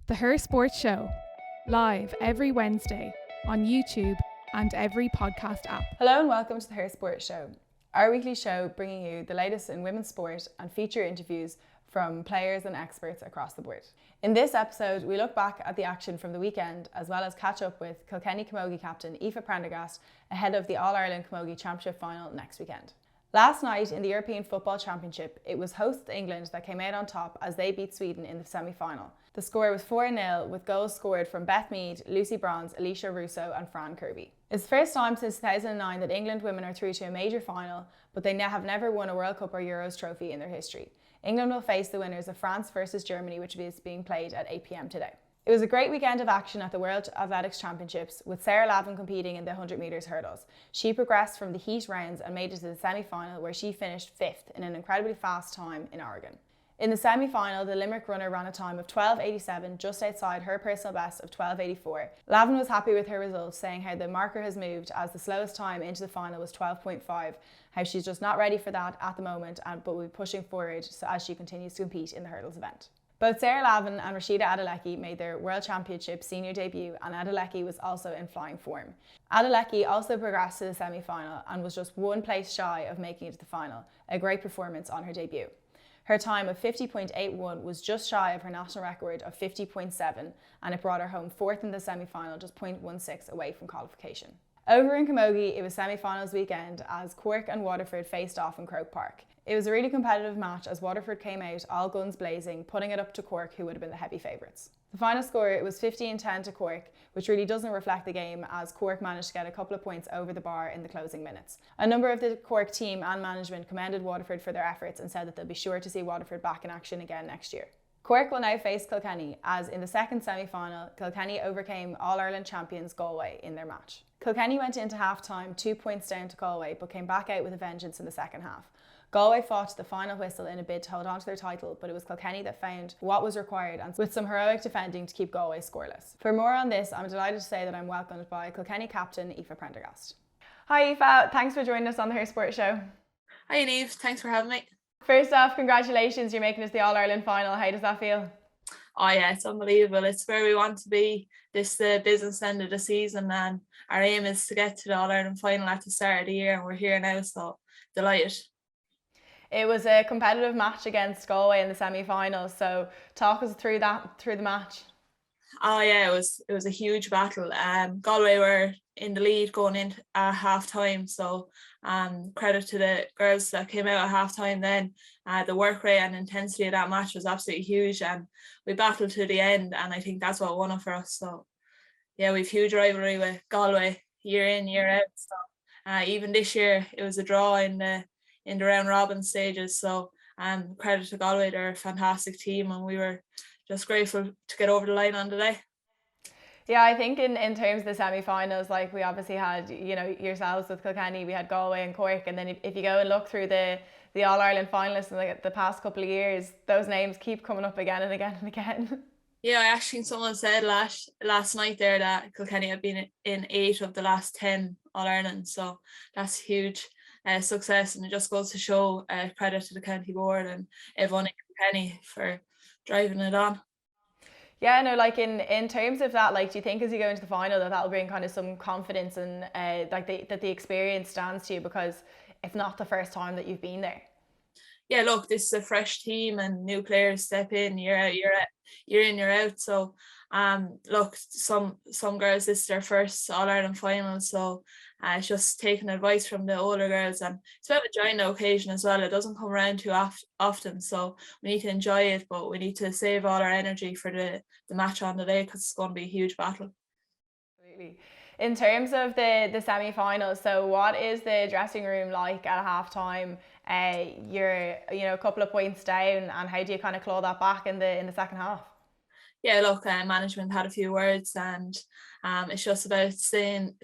The Her Sport Show, live every Wednesday on YouTube and every podcast app. Hello and welcome to the Her Sport Show, our weekly show bringing you the latest in women's sport and feature interviews from players and experts across the board. In this episode, we look back at the action from the weekend as well as catch up with Kilkenny Camogie captain Aoife Prendergast ahead of the All-Ireland Camogie Championship final next weekend. Last night in the European Football Championship, it was host England that came out on top as they beat Sweden in the semi-final. The score was 4-0 with goals scored from Beth Mead, Lucy Bronze, Alicia Russo and Fran Kirby. It's the first time since 2009 that England women are through to a major final, but they have never won a World Cup or Euros trophy in their history. England will face the winners of France versus Germany, which is being played at 8 p.m. today. It was a great weekend of action at the World Athletics Championships, with Sarah Lavin competing in the 100 metres hurdles. She progressed from the heat rounds and made it to the semi-final, where she finished 5th in an incredibly fast time in Oregon. In the semi-final, the Limerick runner ran a time of 12.87, just outside her personal best of 12.84. Lavin was happy with her results, saying how the marker has moved as the slowest time into the final was 12.5, how she's just not ready for that at the moment, but will be pushing forward as she continues to compete in the hurdles event. Both Sarah Lavin and Rhasidat Adeleke made their World Championship senior debut, and Adeleke was also in flying form. Adeleke also progressed to the semi-final and was just one place shy of making it to the final, a great performance on her debut. Her time of 50.81 was just shy of her national record of 50.7, and it brought her home 4th in the semi-final, just 0.16 away from qualification. Over in Camogie, it was semi-finals weekend as Cork and Waterford faced off in Croke Park. It was a really competitive match as Waterford came out all guns blazing, putting it up to Cork, who would have been the heavy favourites. The final score, it was 15-10 to Cork, which really doesn't reflect the game as Cork managed to get a couple of points over the bar in the closing minutes. A number of the Cork team and management commended Waterford for their efforts and said that they'll be sure to see Waterford back in action again next year. Cork will now face Kilkenny, as in the second semi-final, Kilkenny overcame All-Ireland champions Galway in their match. Kilkenny went into half-time 2 points down to Galway, but came back out with a vengeance in the second half. Galway fought to the final whistle in a bid to hold on to their title, but it was Kilkenny that found what was required and with some heroic defending to keep Galway scoreless. For more on this, I'm delighted to say that I'm welcomed by Kilkenny captain Aoife Prendergast. Hi Aoife, thanks for joining us on the Her Sport Show. Hi Aoife, thanks for having me. First off, congratulations, you're making it to the All-Ireland final. How does that feel? Oh yeah, it's unbelievable. It's where we want to be. This is the business end of the season, and our aim is to get to the All-Ireland final at the start of the year, and we're here now, so delighted. It was a competitive match against Galway in the semi-finals, so talk us through the match. Oh yeah, it was a huge battle. Galway were in the lead going into half time, so credit to the girls that came out at half time then. The work rate and intensity of that match was absolutely huge, and we battled to the end, and I think that's what won it for us. So yeah, we've huge rivalry with Galway year in, year out. So even this year it was a draw in the round robin stages. So credit to Galway, they're a fantastic team, and we were just grateful to get over the line on the day. Yeah, I think in terms of the semi-finals, like we obviously had, yourselves with Kilkenny, we had Galway and Cork, and then if you go and look through the All-Ireland finalists in the past couple of years, those names keep coming up again and again and again. Yeah, I actually think someone said last night there that Kilkenny had been in 8 of the last 10 All-Ireland, so that's huge success, and it just goes to show credit to the county board and everyone in Kilkenny for driving it on. Yeah, no, like in terms of that, like, do you think as you go into the final that'll bring kind of some confidence and that the experience stands to you, because it's not the first time that you've been there? Yeah, look, this is a fresh team and new players step in year out, year in, year out. So look, some girls, this is their first All-Ireland final, so it's just taking advice from the older girls, and it's about enjoying the occasion as well. It doesn't come around too often, so we need to enjoy it, but we need to save all our energy for the match on the day, because it's going to be a huge battle. Absolutely. In terms of the semi-finals, so what is the dressing room like at half-time? You're a couple of points down, and how do you kind of claw that back in the second half? Yeah, look, management had a few words, and it's just about staying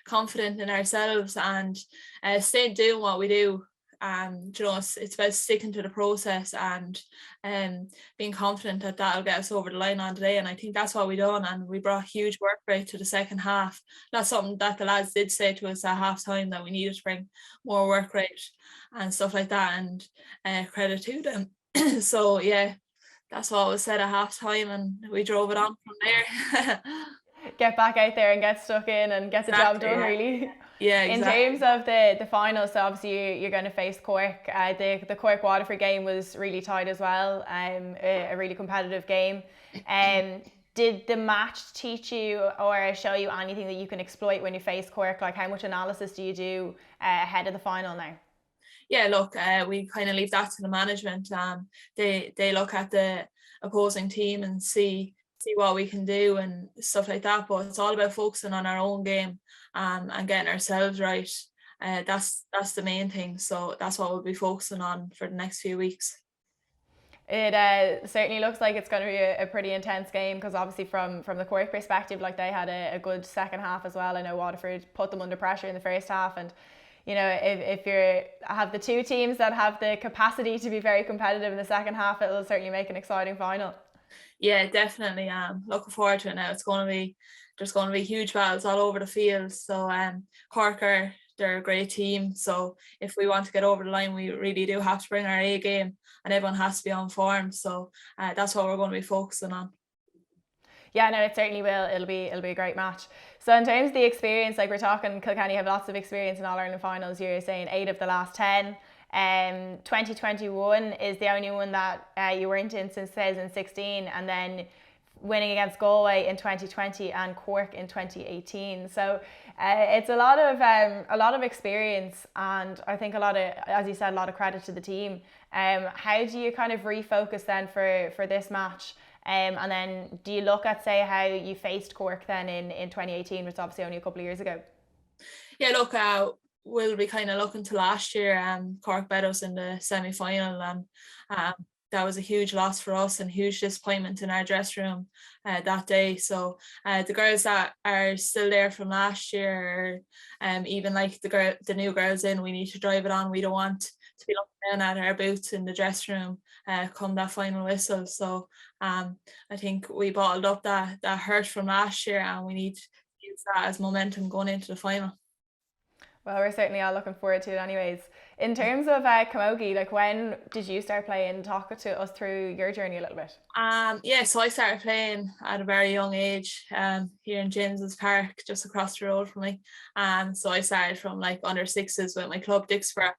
confident in ourselves and staying doing what we do. It's about sticking to the process and being confident that that'll get us over the line on today, and I think that's what we done, and we brought huge work rate to the second half. That's something that the lads did say to us at half time, that we needed to bring more work rate and stuff like that, and credit to them. So yeah, that's what was said at half time, and we drove it on from there. Get back out there and get stuck in and get the job done, really. Yeah, In exactly. terms of the final, so obviously you're going to face Cork. The Cork Waterford game was really tight as well, a really competitive game. Did the match teach you or show you anything that you can exploit when you face Cork? Like, how much analysis do you do ahead of the final now? Yeah, look, we kind of leave that to the management. They look at the opposing team and see what we can do and stuff like that. But it's all about focusing on our own game and getting ourselves right. That's the main thing. So that's what we'll be focusing on for the next few weeks. It certainly looks like it's going to be a pretty intense game, because obviously from the Cork perspective, like, they had a good second half as well. I know Waterford put them under pressure in the first half, and you know, if you have the two teams that have the capacity to be very competitive in the second half, it'll certainly make an exciting final. Yeah, definitely. Looking forward to it now. There's going to be huge battles all over the field. So Cork they're a great team. So if we want to get over the line, we really do have to bring our A game, and everyone has to be on form. So that's what we're going to be focusing on. Yeah, no, it certainly will. It'll be a great match. So in terms of the experience, like, we're talking, Kilkenny have lots of experience in All-Ireland finals. You're saying 8 of the last 10. 2021 is the only one that you weren't in since 2016, and then winning against Galway in 2020 and Cork in 2018. So it's a lot of experience, and I think a lot of, as you said, a lot of credit to the team. How do you kind of refocus then for this match? And then do you look at, say, how you faced Cork then in 2018, which is obviously only a couple of years ago? Yeah, look, we'll be kind of looking to last year. Cork beat us in the semi-final, and that was a huge loss for us and huge disappointment in our dressing room that day. So the girls that are still there from last year, even like the new girls in, we need to drive it on. We don't want to be looking down at our boots in the dressing room come that final whistle. So I think we bottled up that hurt from last year, and we need to use that as momentum going into the final. Well, we're certainly all looking forward to it anyways. In terms of Camogie, like, when did you start playing? Talk to us through your journey a little bit. Yeah, so I started playing at a very young age here in James's Park, just across the road from me. So I started from like under sixes with my club Dixborough,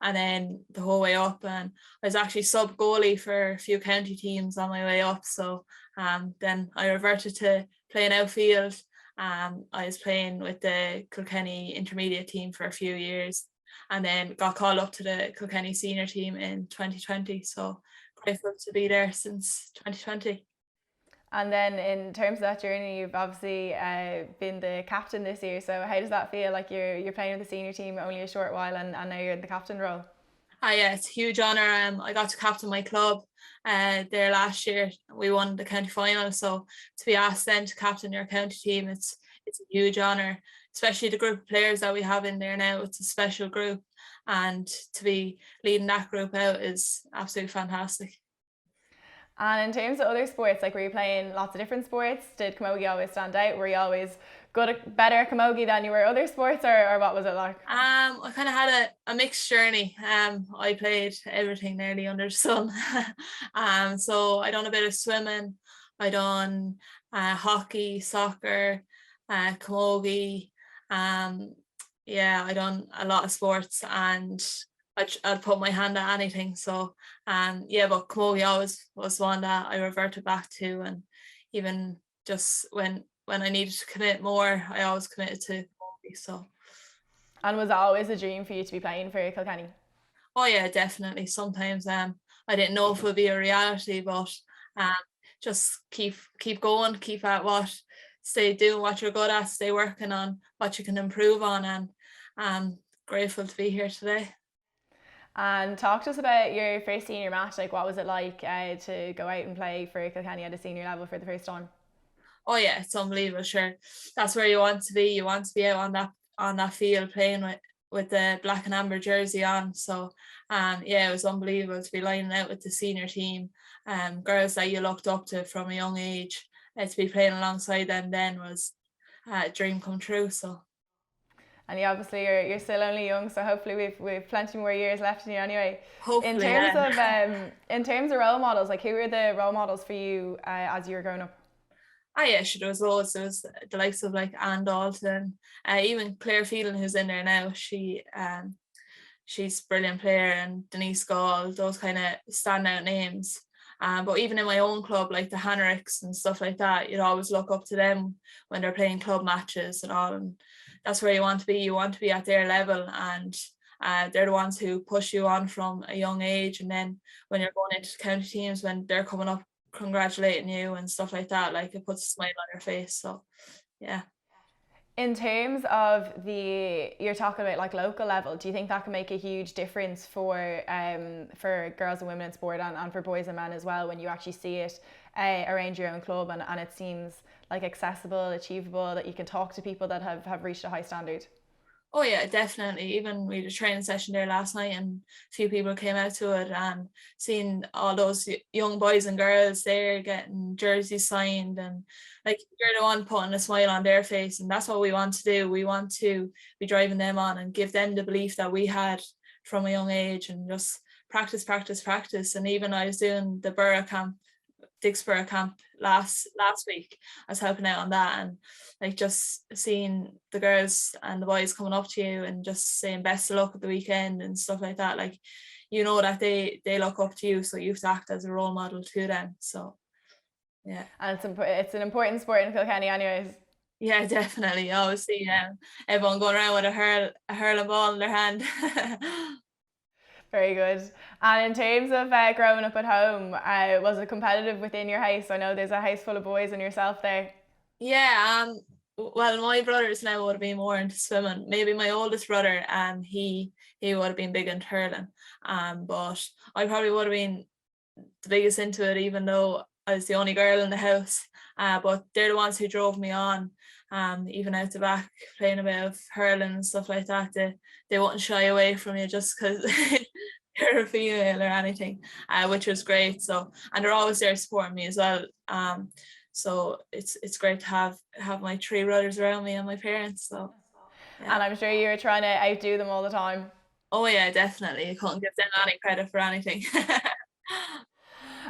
and then the whole way up, and I was actually sub goalie for a few county teams on my way up. So then I reverted to playing outfield. I was playing with the Kilkenny intermediate team for a few years, and then got called up to the Kilkenny senior team in 2020. So grateful to be there since 2020. And then in terms of that journey, you've obviously been the captain this year. So how does that feel? Like, you're playing with the senior team only a short while, and now you're in the captain role. Yeah, it's a huge honour. I got to captain my club there last year. We won the county final, so to be asked then to captain your county team, it's a huge honour, especially the group of players that we have in there now. It's a special group, and to be leading that group out is absolutely fantastic. And in terms of other sports, like, were you playing lots of different sports? Did Camogie always stand out? Were you always better at Camogie than you were other sports, or what was it like? I kind of had a mixed journey. I played everything nearly under the sun. So I done a bit of swimming, I done hockey, soccer, camogie. Yeah, I done a lot of sports, and I'd put my hand at anything. So yeah, but camogie always was one that I reverted back to, and even just when I needed to commit more, I always committed to camogie. So. And was it always a dream for you to be playing for Kilkenny? Oh yeah, definitely. Sometimes I didn't know if it would be a reality, but just keep going, keep at stay doing what you're good at, stay working on what you can improve on, and I'm grateful to be here today. And talk to us about your first senior match. Like, what was it like to go out and play for Kilkenny at a senior level for the first time? Oh yeah, it's unbelievable. Sure, that's where you want to be. You want to be out on that field playing with the black and amber jersey on. So yeah, it was unbelievable to be lining out with the senior team, girls that you looked up to from a young age. To be playing alongside them then was a dream come true. So. And you're still only young, so hopefully we've plenty more years left in you anyway. Hopefully, In terms of role models, like who were the role models for you as you were growing up? Yeah, there was loads. There was the likes of like Anne Dalton, even Claire Phelan, who's in there now. She's a brilliant player, and Denise Gall, those kind of standout names. But even in my own club, like the Hanricks and stuff like that, you'd always look up to them when they're playing club matches and all. And that's where you want to be. You want to be at their level, and they're the ones who push you on from a young age. And then when you're going into county teams, when they're coming up congratulating you and stuff like that, like it puts a smile on your face. So yeah. In terms of you're talking about like local level, do you think that can make a huge difference for girls and women in sport and for boys and men as well, when you actually see it around your own club and it seems like accessible, achievable, that you can talk to people that have reached a high standard? Oh yeah, definitely. Even we had a training session there last night, and a few people came out to it, and seeing all those young boys and girls there getting jerseys signed, and like you're the one putting a smile on their face, and that's what we want to do. We want to be driving them on and give them the belief that we had from a young age, and just practice. And even I was doing the Dicksboro camp last week. I was helping out on that, and like just seeing the girls and the boys coming up to you and just saying best of luck at the weekend and stuff like that, like you know that they look up to you, so you have to act as a role model to them. So yeah, and it's an important sport in Kilkenny anyways. Yeah, definitely. I always see everyone going around with a hurling ball in their hand. Very good. And in terms of growing up at home, was it competitive within your house? I know there's a house full of boys and yourself there. Yeah, well, my brothers now would have been more into swimming. Maybe my oldest brother, he would have been big into hurling. But I probably would have been the biggest into it, even though I was the only girl in the house. But they're the ones who drove me on. Even out the back, playing a bit of hurling and stuff like that. They wouldn't shy away from you just because you're a female or anything, which was great. So, and they're always there supporting me as well. So it's great to have my three brothers around me and my parents. So yeah. And I'm sure you were trying to outdo them all the time. Oh yeah, definitely. You couldn't give them any credit for anything.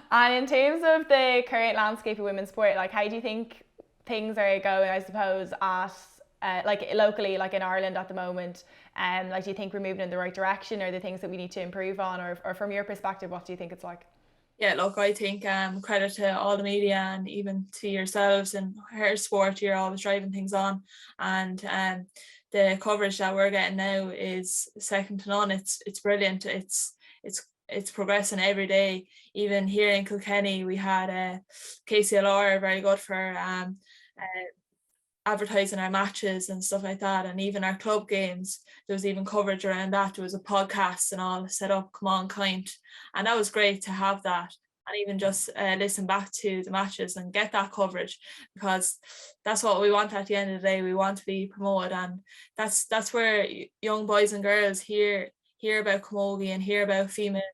And in terms of the current landscape of women's sport, like how do you think things are going, I suppose, at like locally, like in Ireland at the moment? Like, do you think we're moving in the right direction, or are there things that we need to improve on, or from your perspective, what do you think it's like? Yeah, look, I think credit to all the media and even to yourselves and Her Sport. You're always driving things on, and the coverage that we're getting now is second to none. It's brilliant. It's progressing every day. Even here in Kilkenny, we had KCLR very good for advertising our matches and stuff like that, and even our club games. There was even coverage around that. There was a podcast and all set up, Come On Kind, and that was great to have that, and even just listen back to the matches and get that coverage, because that's what we want at the end of the day. We want to be promoted, and that's where young boys and girls hear about camogie and hear about females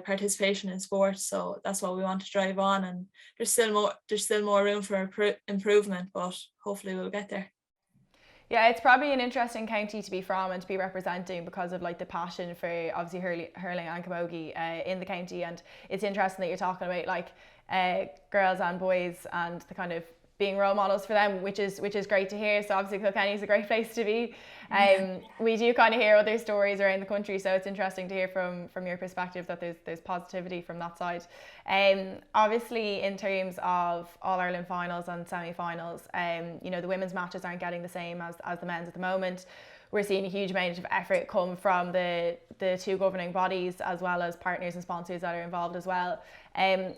participation in sports. So that's what we want to drive on, and there's still more room for improvement, but hopefully we'll get there. Yeah, it's probably an interesting county to be from and to be representing, because of like the passion for obviously hurling and camogie in the county. And it's interesting that you're talking about like girls and boys and the kind of being role models for them, which is great to hear. So obviously Kilkenny is a great place to be. We do kind of hear other stories around the country, so it's interesting to hear from your perspective that there's positivity from that side. Obviously, in terms of All Ireland finals and semi-finals, the women's matches aren't getting the same as the men's at the moment. We're seeing a huge amount of effort come from the two governing bodies, as well as partners and sponsors that are involved as well.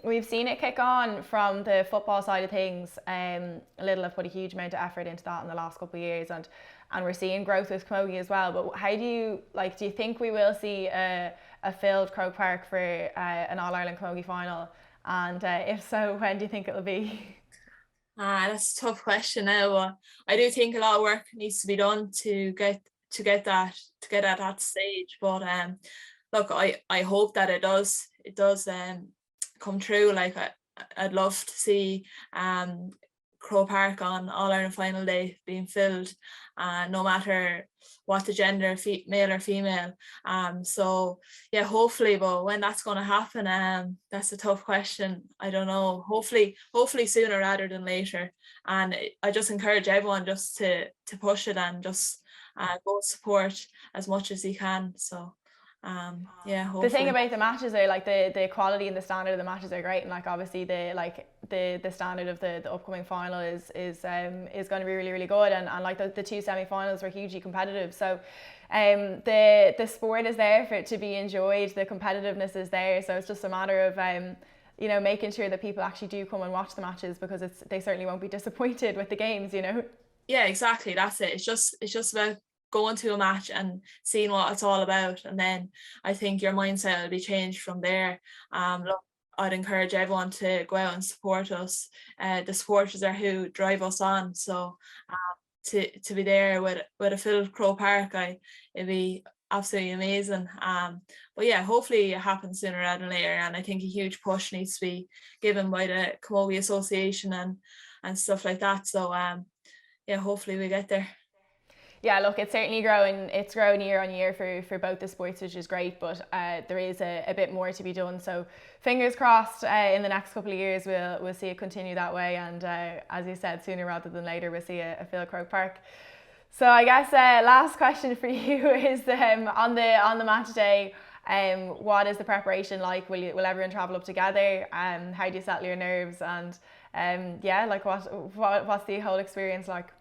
We've seen it kick on from the football side of things. Lidl have put a huge amount of effort into that in the last couple of years, and we're seeing growth with camogie as well. But how do you think we will see a filled Croke Park for an All Ireland camogie final? And if so, when do you think it'll be? That's a tough question now. I do think a lot of work needs to be done to get at that stage. But look, I hope that it does come true. Like I'd love to see Crow Park on All-Ireland final day being filled, no matter what the gender, male or female. So yeah, hopefully, but when that's going to happen, that's a tough question. I don't know. Hopefully sooner rather than later. And I just encourage everyone just to push it and just go support as much as you can. So yeah, hopefully. The thing about the matches are like the quality and the standard of the matches are great, and like obviously the standard of the upcoming final is going to be really, really good, and like the two semi-finals were hugely competitive. So the sport is there for it to be enjoyed, the competitiveness is there, so it's just a matter of you know, making sure that people actually do come and watch the matches, because they certainly won't be disappointed with the games, you know. Yeah, exactly, that's it. It's just about going to a match and seeing what it's all about, and then I think your mindset will be changed from there. Look, I'd encourage everyone to go out and support us. The supporters are who drive us on, so to be there with a filled Crow Park, it'd be absolutely amazing. But yeah, hopefully it happens sooner rather than later, and I think a huge push needs to be given by the Camogie Association and stuff like that. So yeah, hopefully we get there. Yeah, look, it's certainly growing. It's growing year on year for both the sports, which is great, but there is a bit more to be done. So fingers crossed in the next couple of years we'll see it continue that way, and as you said, sooner rather than later we'll see a filled Crow Park. So I guess last question for you is on the match day, what is the preparation like? Will everyone travel up together? How do you settle your nerves? And yeah, like what's the whole experience like?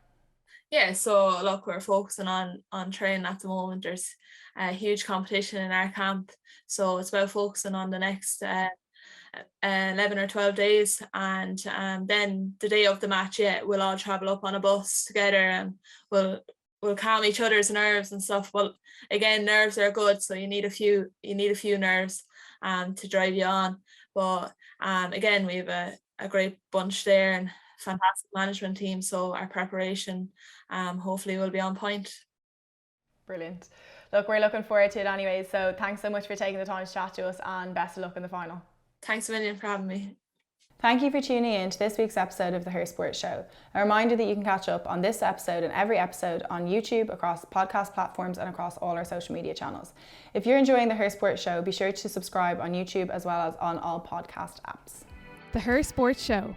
Yeah, so look, we're focusing on training at the moment. There's a huge competition in our camp, so it's about focusing on the next 11 or 12 days, and then the day of the match, yeah, we'll all travel up on a bus together, and we'll calm each other's nerves and stuff. But again, nerves are good, so you need a few nerves to drive you on. But again, we have a great bunch there and fantastic management team, so our preparation hopefully will be on point. Brilliant. Look, we're looking forward to it anyways, so thanks so much for taking the time to chat to us, and best of luck in the final. Thanks a million for having me. Thank you for tuning in to this week's episode of the Her Sport Show. A reminder that you can catch up on this episode and every episode on YouTube, across podcast platforms, and across all our social media channels. If you're enjoying the Her Sport Show, be sure to subscribe on YouTube as well as on all podcast apps. The Her Sport Show,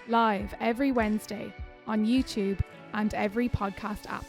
live every Wednesday on YouTube and every podcast app.